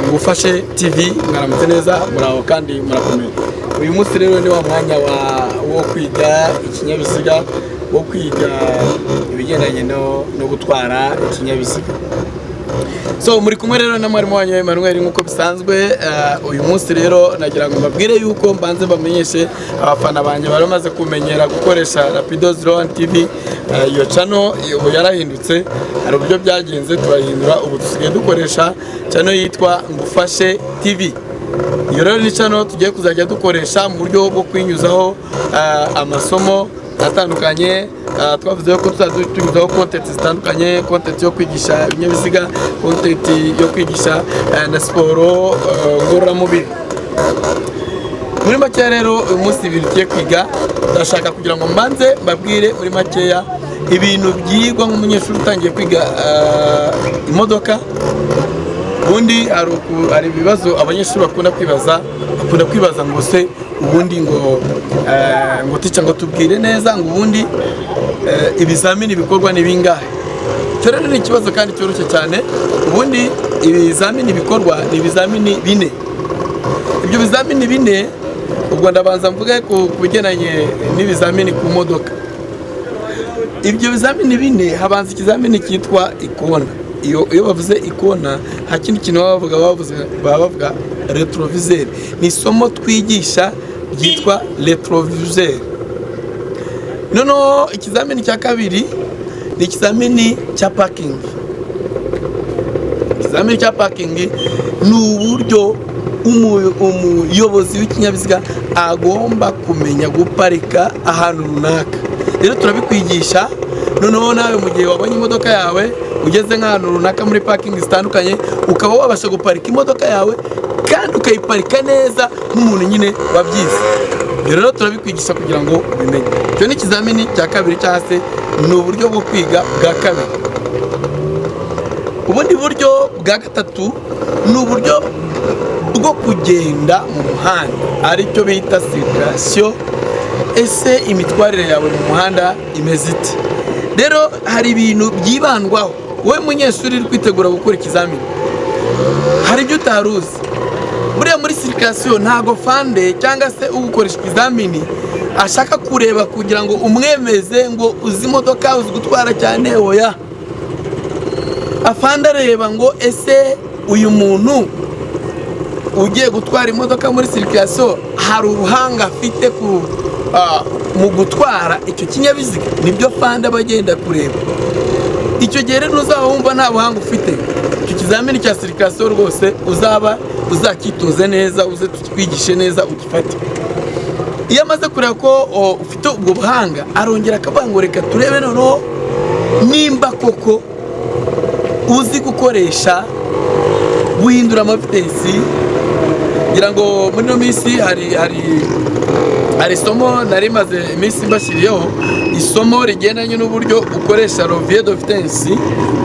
Ngufashe TV mwaramutse neza muraho kandi murakomeye. Uyu munsi rero ni wa mwanya wo kwiga ikinyabiziga, wo kwiga ibigendanye no gutwara ikinyabiziga. So muri kumwe rero na mwarimu wanyu Emmanuel nkuko bisanzwe. Uyu munsi rero nagira ngo mbabwire yuko mbanze bamenyeshe abafana banje baramaze kumenyera gukoresha Rapido 01 TV. Iyo channel ubu yarahindutse, hari uburyo byagenze turahindura, ubu dusigaye dukoresha channel yitwa Ngufashe TV. Iyo rero ni channel tugiye kuzajya dukoresha mu buryo bwo kwinyuzaho amasomo atandukanye. Twavuze ko tuzadutuzaho content zitandukanye, content yo kwigisha ibinyabiziga, content yo kwigisha na siporo ngororamubiri. Muri make rero uyu munsi ibintu tugiye kwiga, ndashaka kugira ngo mbanze mbabwire muri makeya ibintu byigwa nk'umunyeshuri utangiye kwiga imodoka. Ubundi hari ibibazo abanyeshuri bakunda kwibaza ngo se ubundi ngo tica ngo tubwire neza ngo ubundi ibizamini bikorwa ni bingahe. Rero ni ikibazo kandi cyoroshye cyane. Ubundi ibizamini bikorwa ni ibizamini 4. Ibyo bizamini 4 ubwo ndabanza mvuge ku bigendanye n'ibizamini ku modoka. Ibyo bizamini 4 habanza ikizamini cyitwa ikona. Iyo bavuze ikona nta kindi kintu bavuga retroviseur. Ni isomo twigisha ryitwa retroviseur. Noneho ikizamini cya kabiri ni ikizamini cya parking. Ikizamini cya parking ni uburyo umuyobozi w'ikinyabiziga agomba kumenya guparika ahantu runaka. Rero turabikwigisha. Noneho nawe mu gihe wabonye imodoka yawe ugeze nk'ahantu runaka muri parking zitandukanye, ukaba wabasha guparika imodoka yawe kandi ukayiparika neza nk'umuntu nyine wabyize. Rero turabikwigisha kugira ngo ubimenye. Icyo ni ikizamini cya kabiri cyangwa se ni uburyo bwo kwiga bwa kabiri. Ubundi buryo bwa gatatu ni uburyo bwo kugenda mu muhanda, aricyo bita circulation. Ese imitwarire yawe mu muhanda imeze ite? Rero hari ibintu byibandwaho. Wowe munyeshuri uri kwitegura gukora ikizamini, hari ibyo utaruzi. Buriya muri circulation ntago fande cyangwa se ugukoresha ikizamini ashaka kureba kugira ngo umwemeze ngo uzi imodoka uzi gutwara cyane. Oya, afande areba ngo ese uyu muntu ugiye gutwara imodoka muri circulation hari ubuhanga afite mu gutwara icyo kinyabiziga. Nibyo fande abagenda kureba. Icyo gihe rero uzaba wumva nta buhanga ufite, icyo kizamini cya circulation rwose uzakitoze neza, uze twigishe neza ugifate. Iyo amaze kureba ko ufite ubwo buhanga, arongera akavuga ngo reka turebe noneho nimba koko uzi gukoresha guhindura amavitensi. Ngira ngo muri no minsi hari isomo nari maze iminsi mbashyiriyeho, isomo rigendanye n'uburyo ukoresha levier de vitesse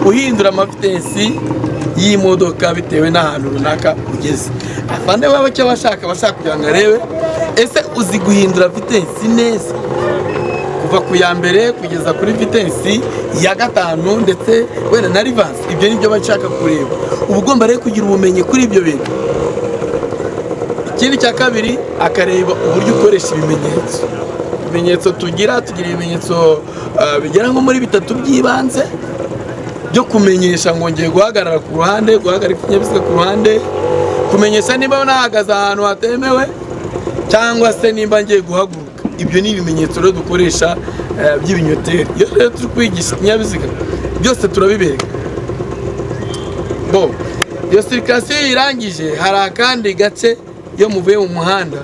uhindura amavitensi y'imodoka bitewe n'ahantu runaka ugeze. Afande baba cyo bashaka kugira ngo arebe ese uzi guhindura vitesse neza kuva ku ya mbere kugeza kuri vitesse ya 5 ndetse wenda na reverse. Ibyo nibyo bashaka kureba. Uba ugomba rero kugira ubumenyi kuri ibyo bintu. Ikindi cya kabiri akareba uburyo ukoresha ibimenyetso tugira ibimenyetso bigera nko muri 3 by'ibanze byo kumenyesha ngo ngiye guhagarara ku ruhande, guhagarika ikinyabiziga ku ruhande, kumenyesha niba nahagaze ahantu hatemewe cyangwa se nimba ngiye guhaguruka. Ibyo ni ibimenyetso rero dukoresha by'ibinyoteri. Iyo rero turi kwigisha ikinyabiziga byose turabibereka. Iyo circulation irangije hari akandi gace iyo muvuye mu muhanda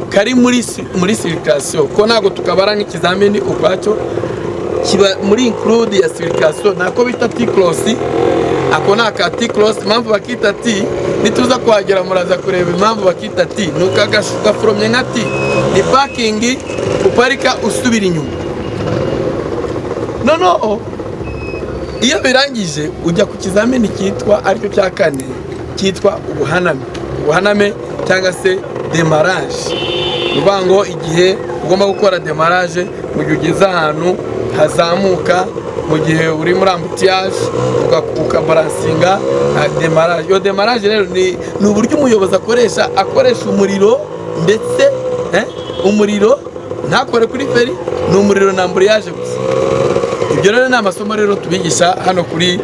kari muri circulation, ko ntago tukabara nk'ikizamini ukwacyo, kiba muri include ya circulation. Nako bita T-cross. Ako ni aka T-cross. Impamvu bakita T nituza kuhagera muraza kureba impamvu bakita T. Nuka gafromye nka T ni parking, uparika usubira inyuma. Noneho iyo birangije ujya ku kizamini cyitwa aricyo cya 4 cyitwa ubuhaname cyangwa se demarrage. Uvuga ngo igihe ugomba gukora demarrage mu gihe ugeze ahantu hazamuka mu gihe uri muri ambutiyage ukabaransinga demarage. Iyo demarage rero ni uburyo umuyobozi akoresha umuriro, ndetse umuriro ntakore kuri feri, ni umuriro na amburiyaje gusa. Ibyo rero ni amasomo rero tubigisha hano kuri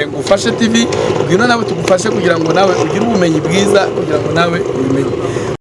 Ngufashe TV, ngwino nawe tugufashe kugira ngo nawe ugire ubumenyi bwiza, kugira ngo nawe ubimenye.